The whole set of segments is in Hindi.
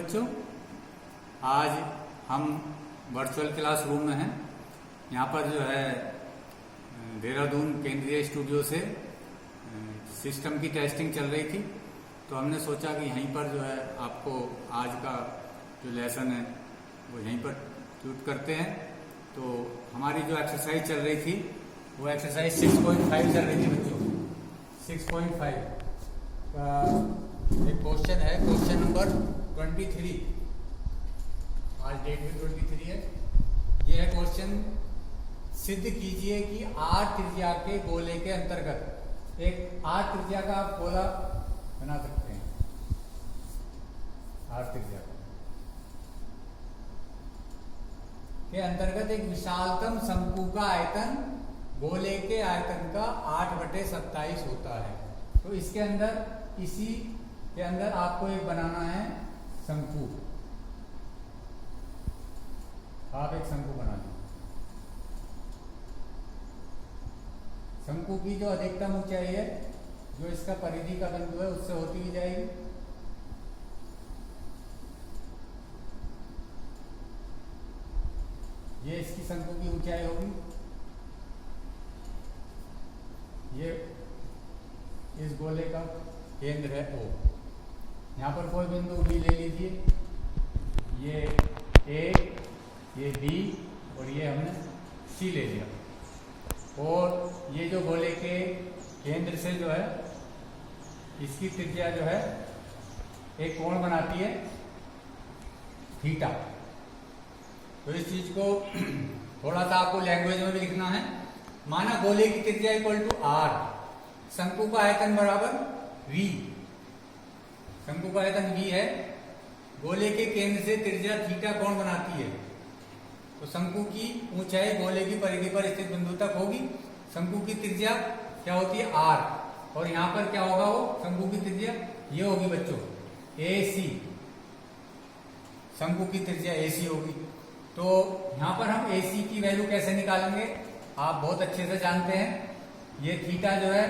बच्चों, आज हम वर्चुअल क्लासरूम में हैं। यहाँ पर जो है देहरादून केंद्रीय स्टूडियो से सिस्टम की टेस्टिंग चल रही थी, तो हमने सोचा कि यहीं पर जो है आपको आज का जो लेसन है वो यहीं पर शूट करते हैं। तो हमारी जो एक्सरसाइज चल रही थी वो एक्सरसाइज 6.5 चल रही थी बच्चों। 6.5 का एक क्वेश्चन है, क्वेश्चन नंबर 23। आज डेट भी 23 है। यह है क्वेश्चन, सिद्ध कीजिए कि आर त्रिज्या के गोले के अंतर्गत, एक आर त्रिज्या का आप गोला बना सकते हैं। आर त्रिज्या के अंतर्गत एक विशालतम शंकु का आयतन गोले के आयतन का 8/27 होता है। तो इसके अंदर, इसी के अंदर आपको एक बनाना है शंकु। आप एक शंकु बना लीजिए। शंकु की जो अधिकतम ऊंचाई है, जो इसका परिधि का बिंदु है, उससे होती हुई जाएगी। ये इसकी शंकु की ऊंचाई होगी। ये इस गोले का केंद्र है O। यहाँ पर कोई बिंदु B ले लीजिए। ये A, ये B और ये हमने C ले लिया। और ये जो गोले के केंद्र से जो है, इसकी त्रिज्या जो है एक कोण बनाती है थीटा। तो इस चीज को थोड़ा सा आपको लैंग्वेज में भी लिखना है। माना गोले की त्रिज्या इक्वल टू R, शंकु का आयतन बराबर V। शंकु का आयतन V है, गोले के केंद्र से त्रिज्या थीटा कोण बनाती है। तो शंकु की ऊंचाई गोले की परिधि पर स्थित बिंदु तक होगी। शंकु की त्रिज्या क्या होती है? R। और यहाँ पर क्या होगा? वो शंकु की त्रिज्या ये होगी बच्चों, AC। शंकु की त्रिज्या AC होगी। तो यहाँ पर हम AC की वैल्यू कैसे निकालेंगे, आप बहुत अच्छे से जानते हैं। ये थीटा जो है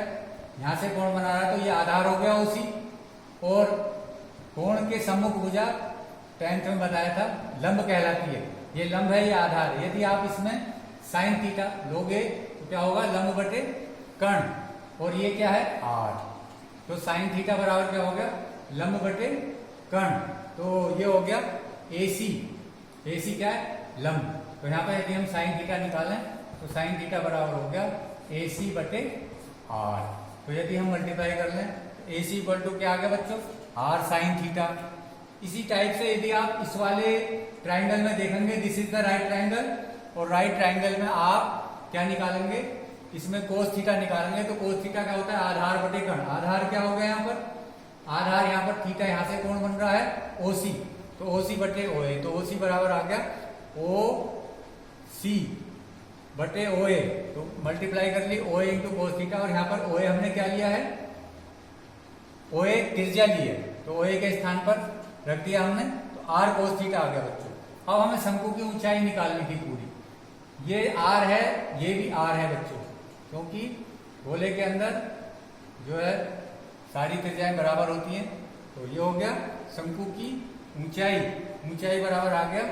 यहाँ से कोण बना रहा है, तो ये आधार हो गया OC। और कोण के सम्मुख भुजा 10th में बताया था लंब कहलाती है। ये लंब है, ये आधार। यदि आप इसमें साइन थीटा लोगे तो क्या होगा? लंब बटे कर्ण। और ये क्या है? R। तो साइन थीटा बराबर क्या हो गया? लंब बटे कर्ण। तो ये हो गया AC। AC क्या है? लंब। तो यहाँ पर यदि हम साइन थीटा निकालें तो साइन थीटा बराबर हो गया AC बटे R। तो यदि हम मल्टीप्लाई कर लें तो AC इक्वल टू क्या आ गया बच्चों? R sine theta. इसी टाइप से यदि आप इस वाले ट्राइंगल में देखेंगे, this is the right triangle, और राइट ट्राइंगल में आप क्या निकालेंगे? इसमें कोस थीटा निकालेंगे। तो कोस थीटा क्या होता है? आधार बटे कर्ण। आधार क्या हो गया यहाँ पर? आधार यहाँ पर थीटा, यहाँ से कोण बन रहा है OC। तो OC बटे OA। तो OC बराबर आ गया OC बटे OA। तो मल्टीप्लाई कर ली OA इंटू कोस थीटा। और यहाँ पर OA हमने क्या लिया है? OA त्रिज्या ली है, तो OA के स्थान पर रख दिया हमने। तो R कोस थीटा आ गया बच्चों। अब हमें शंकु की ऊंचाई निकालनी थी पूरी। ये R है, ये भी R है बच्चों, क्योंकि गोले के अंदर जो है सारी त्रिज्याएं बराबर होती हैं। तो ये हो गया शंकु की ऊंचाई। ऊंचाई बराबर आ गया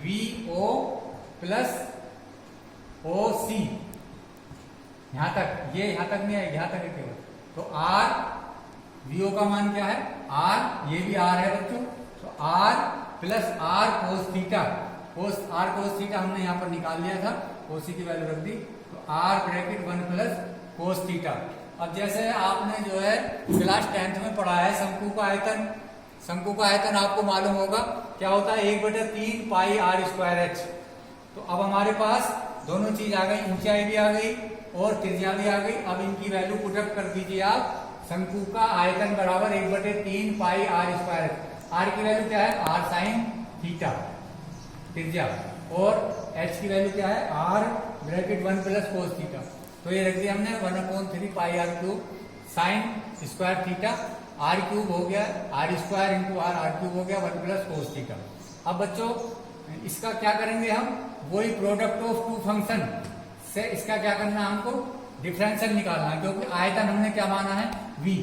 VO प्लस OC। यहां तक, ये यहां तक नहीं आएगी, यहां तक है केवल। तो R, VO का मान क्या है? R, ये भी R है बच्चों। तो R plus R cos theta. R cos theta हमने यहाँ पर निकाल लिया था, OC की वैल्यू रख दी। तो R bracket 1 plus cos theta. अब जैसे आपने जो है क्लास 10th में पढ़ा है शंकु का आयतन। शंकु का आयतन आपको मालूम होगा क्या होता है? 1/3 पाई R²H। तो अब हमारे पास दोनों चीज आ गई, ऊंचाई भी आ गई और त्रिज्या भी आ गई। अब इनकी वैल्यू पुटअप कर दीजिए आप। शंकु का आयतन बराबर 1/3 पाई R²H। R की वैल्यू क्या है? R साइन थीटा त्रिज्या। और H की वैल्यू क्या है? R bracket 1 plus cos theta. तो ये रख दिया हमने 1/3 पाई R³ sign square theta. R³ हो गया R² इंटू R³ हो गया 1 प्लस कोस थीटा। अब बच्चों इसका क्या करेंगे हम? वही प्रोडक्ट ऑफ टू फंक्शन से इसका क्या करना है? हमको डिफरेंशियल निकालना है, क्योंकि आयतन हमने क्या माना है? V।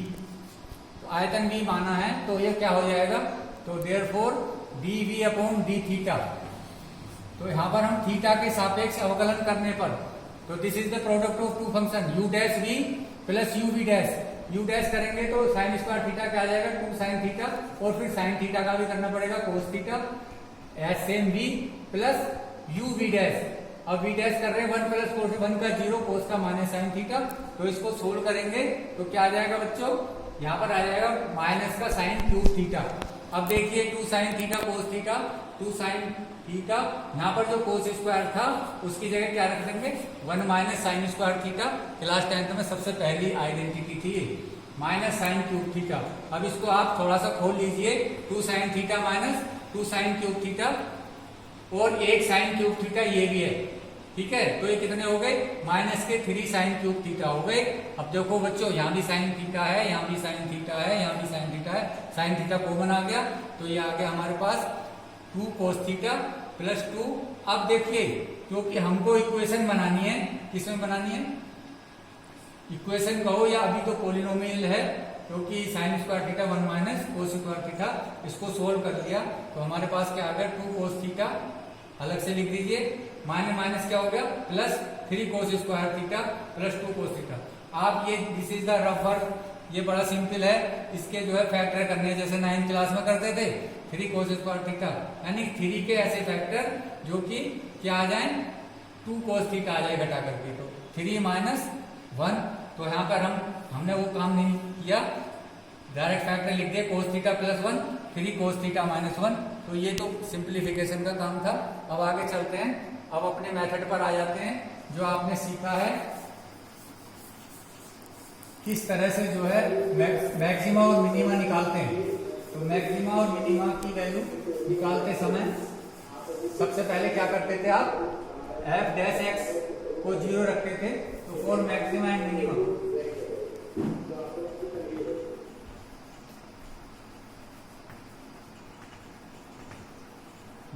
तो आयतन V माना है, तो ये क्या हो जाएगा? तो therefore d V upon d theta, तो यहाँ पर हम थीटा के सापेक्ष अवकलन करने पर, तो this is the product of two function u dash v plus u v dash, u dash करेंगे तो साइन स्क्वायर थीटा क्या आ जाएगा 2 साइन थीटा, और फिर साइन थीटा का भी करना पड़ेगा cos theta, as same v plus u v dash. अब वी डैश कर रहे हैं 1 प्लस कोस 1 का 0 कोस का माइनस साइन थीटा, तो इसको सोल्व करेंगे तो क्या आ जाएगा बच्चों, यहाँ पर आ जाएगा माइनस का साइन क्यूब थीटा। अब देखिए 2 sine theta cos theta, 2 sine theta, यहाँ पर जो कोस स्क्वायर था उसकी जगह क्या रख देंगे 1 minus sign square theta, class 10th में सबसे पहली आइडेंटिटी थी माइनस साइन क्यूब थीटा। अब इसको आप थोड़ा सा खोल लीजिए, 2 sine theta minus 2 sine cube theta और 1 साइन क्यूब थीटा ये भी है, ठीक है, तो ये कितने हो गए माइनस के 3 साइन क्यूब थीटा हो गए। अब देखो बच्चों यहाँ भी साइन थीटा है, यहाँ भी साइन थीटा है, यहाँ भी साइन थीटा है, साइन थीटा कॉमन आ गया, तो ये आ गया हमारे पास 2 कोस थीटा प्लस 2। अब देखिए क्योंकि हमको इक्वेशन बनानी है, किसमें बनानी है, इक्वेशन कहो या अभी तो पॉलिनोमियल है, क्योंकि sign square theta 1 minus cos square theta, इसको सोल्व कर लिया तो हमारे पास क्या आ गया 2 कोस थीटा, अलग से लिख दीजिए, माइनस माइनस क्या हो गया plus 3 cos square theta plus 2 cos theta. आप ये this is the rough work, ये बड़ा सिंपल है, इसके जो है फैक्टर करने जैसे 9th क्लास में करते थे 3 कोस स्क्वायर थीटा, यानी 3 के ऐसे फैक्टर जो कि क्या आ जाए 2 कोस थीटा आ जाए घटा करके, तो 3 माइनस 1, तो यहाँ पर हमने वो काम नहीं किया, डायरेक्ट फैक्टर लिख दिया कोस theta plus 1 3 cos theta minus 1, तो ये तो सिंप्लीफिकेशन का काम था। अब आगे चलते हैं, अब अपने मेथड पर आ जाते हैं, जो आपने सीखा है किस तरह से जो है मैक्सिमा और मिनिमा निकालते हैं। तो मैक्सिमा और मिनिमा की वैल्यू निकालते समय सबसे पहले क्या करते थे आप, एफ डैश एक्स को 0 रखते थे, तो for maxima and minima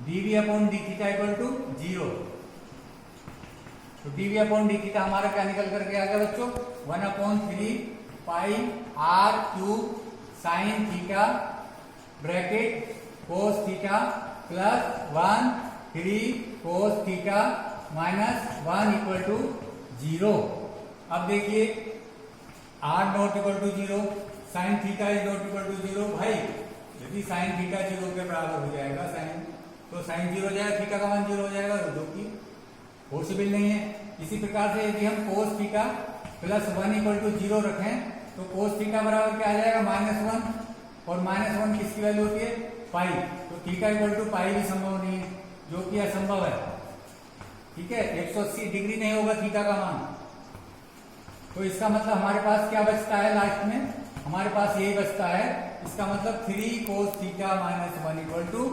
dv upon d theta equal to 0, तो dv अपॉन डी थीटा हमारा क्या निकल करके आ गया बच्चों 1 upon 3 pi r cube sine theta bracket cos theta plus 1 3 cos theta minus 1 equal to 0। अब देखिए r not equal to 0, sine theta is not equal to 0, भाई यदि साइन थीटा 0 के बराबर हो जाएगा साइन, तो साइन 0 हो जाएगा, थीटा का मान 0 हो जाएगा, जो कि पॉसिबल नहीं है। इसी प्रकार से यदि हम cos theta plus 1 equal to 0 रखें तो कोस थीटा बराबर क्या आ जाएगा -1, और -1 किसकी वैल्यू होती है पाई, तो थीटा इक्वल टू पाई भी संभव नहीं है, जो कि असंभव है, ठीक है, 180 डिग्री नहीं होगा थीटा का मान। तो इसका मतलब हमारे पास क्या बचता है लास्ट में, हमारे पास यही बचता है, इसका मतलब 3 cos theta minus 1 equal to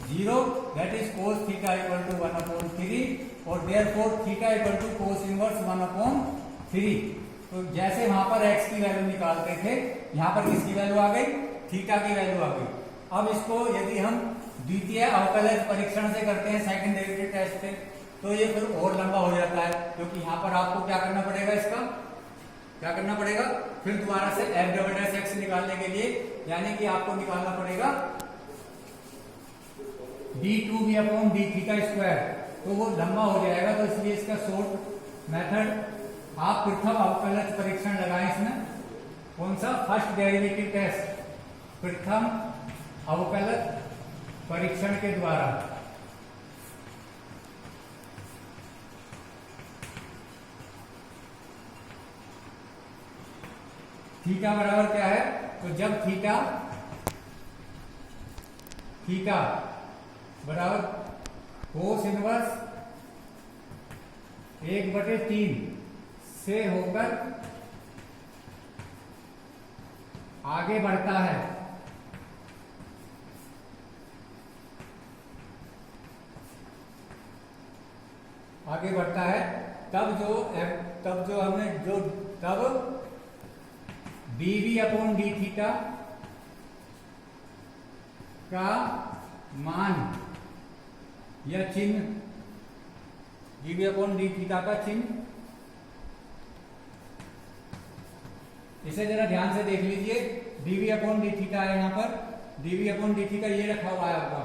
0, that is cos theta equal to 1 upon 3, और therefore theta equal to cos inverse 1 upon 3। तो जैसे वहां पर x की वैल्यू निकालते थे, यहाँ पर किसकी वैल्यू आ गई, थीटा की वैल्यू आ गई। अब इसको यदि हम द्वितीय अवकलज परीक्षण से करते हैं, सेकंड डेरिवेटिव टेस्ट से, तो ये फिर और लंबा हो जाता है, क्योंकि यहाँ पर आपको क्या करना पड़ेगा, इसका क्या करना पड़ेगा, फिर दोबारा से f डबल डैश x निकालने के लिए, यानी कि आपको निकालना पड़ेगा d2v upon d theta square, तो वो लंबा हो जाएगा। तो इसलिए इसका शॉर्ट मेथड, आप प्रथम अवकलज परीक्षण लगाएं इसमें, कौन सा, फर्स्ट डेरिवेटिव टेस्ट, प्रथम अवकलज परीक्षण के द्वारा। थीटा बराबर क्या है, तो जब थीटा बराबर कोस इनवर्स 1/3 से होकर आगे बढ़ता है, तब dv अपॉन डी थीटा का मान या चिन्ह, dv अपॉन डी थीटा का चिन्ह, इसे जरा ध्यान से देख लीजिए, dv अपॉन डी थीटा है यहाँ पर, dv अपॉन dt का ये रखा हुआ है आपका।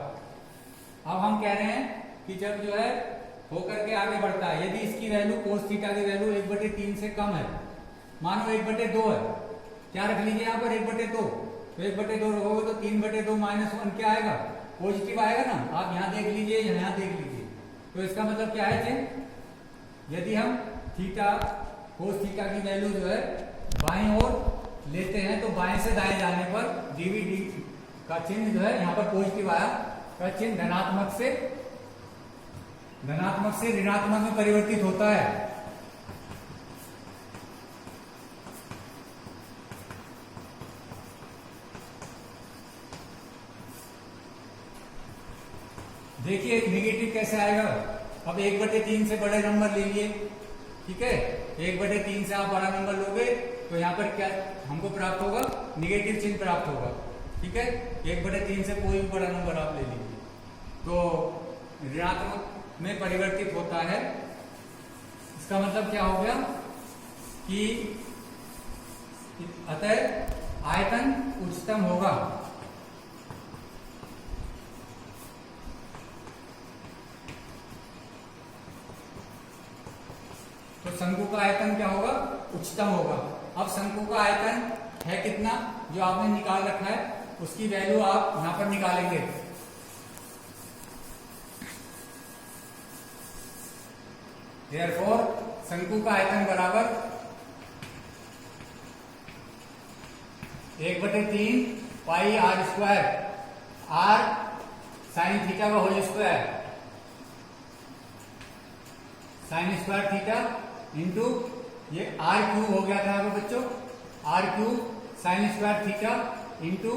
अब हम कह रहे हैं कि जब जो है होकर के आगे बढ़ता है, यदि इसकी वैल्यू cos थीटा की वैल्यू 1/3 से कम है, मानो 1/2 है, क्या रख लीजिए यहाँ पर 1/2, तो 1/2 रखोगे तो 3/2 -1 क्या आएगा, पॉजिटिव आएगा ना। आप यहाँ देख लीजिए, यहाँ देख लीजिए, तो इसका मतलब क्या है जी, यदि हम थीटा cos थीटा की वैल्यू जो है बाईं ओर लेते हैं तो बाएं से दाएं जाने पर dv का चिन्ह जो है यहाँ पर पॉजिटिव आया, का चिन्ह धनात्मक से ऋणात्मक में परिवर्तित होता है। देखिए नेगेटिव कैसे आएगा। अब 1/3 से बड़े नंबर ले लिए, ठीक है, 1/3 से आप बड़ा नंबर लोगे तो यहाँ पर क्या हमको प्राप्त होगा, निगेटिव चिन्ह प्राप्त होगा, ठीक है। 1/3 से कोई भी बड़ा नंबर आप ले लीजिए तो ऋणात्मक में परिवर्तित होता है। इसका मतलब क्या हो गया कि अतः आयतन उच्चतम होगा। तो शंकु का आयतन क्या होगा, उच्चतम होगा। अब शंकु का आयतन है कितना, जो आपने निकाल रखा है उसकी वैल्यू आप यहां पर निकालेंगे। देयरफॉर शंकु का आयतन बराबर 1/3 pi r square, r sine theta का whole square, sine square theta into ये आर क्यूब हो गया था यहाँ पे बच्चों, r cube sine square theta into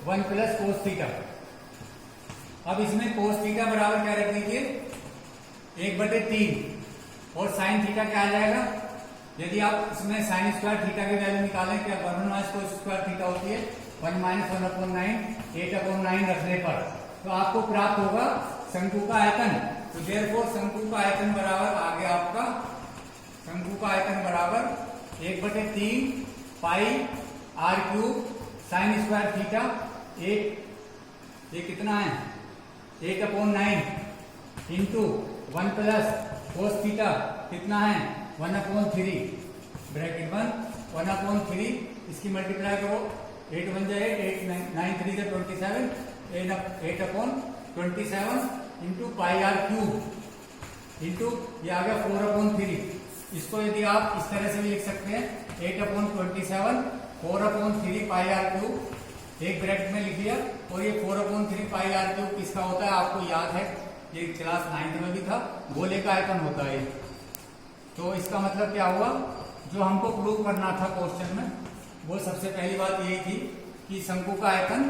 1 plus cos theta. अब इसमें कोस थीटा बराबर क्या रख लीजिए, 1/3 और साइन थीटा क्या आ जाएगा, यदि आप इसमें साइन स्क्वायर थीटा की वैल्यू निकालें, क्या 1 - कोस स्क्वायर थीटा होती है 1 - 1/9, 8/9 रखने पर, तो आपको प्राप्त होगा शंकु का आयतन। तो देयरफॉर शंकु का आयतन बराबर आ गया आपका, शंकु का आयतन बराबर 1/3 pi r cube sine square theta, ये कितना है 8/9 इंटू 1 प्लस कोस थीटा कितना है 1/3, ब्रैकेट 1/3, इसकी मल्टीप्लाई करो, 8 × 1 = 8, 9 × 3 = 27, 8/27 into pi r cube into ये आ गया 4/3। इसको यदि आप इस तरह से भी लिख सकते हैं 8/27 4/3 पाई आर क्यूब, एक ब्रैकेट में लिख दिया, और ये 4/3 पाई आर क्यूब किसका होता है आपको याद है, ये क्लास 9th में भी था, गोले का आयतन होता है। तो इसका मतलब क्या हुआ, जो हमको प्रूव करना था क्वेश्चन में, वो सबसे पहली बात यही थी कि शंकु का आयतन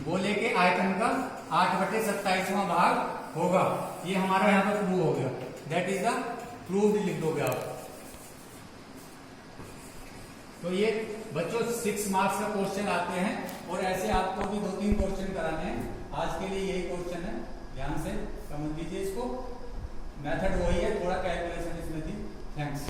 गोले के आयतन का 8/27वां भाग होगा। ये हमारा यहाँ पर प्रूव हो गया, दैट इज द प्रूव्ड, लिख दोगे आप। तो ये बच्चों 6 मार्क्स का क्वेश्चन आते हैं, और ऐसे आपको भी 2-3 क्वेश्चन कराने हैं। आज के लिए यही क्वेश्चन है, ध्यान से समझ लीजिए इसको। मेथड वही है, थोड़ा कैलकुलेशन इसमें थी। थैंक्स।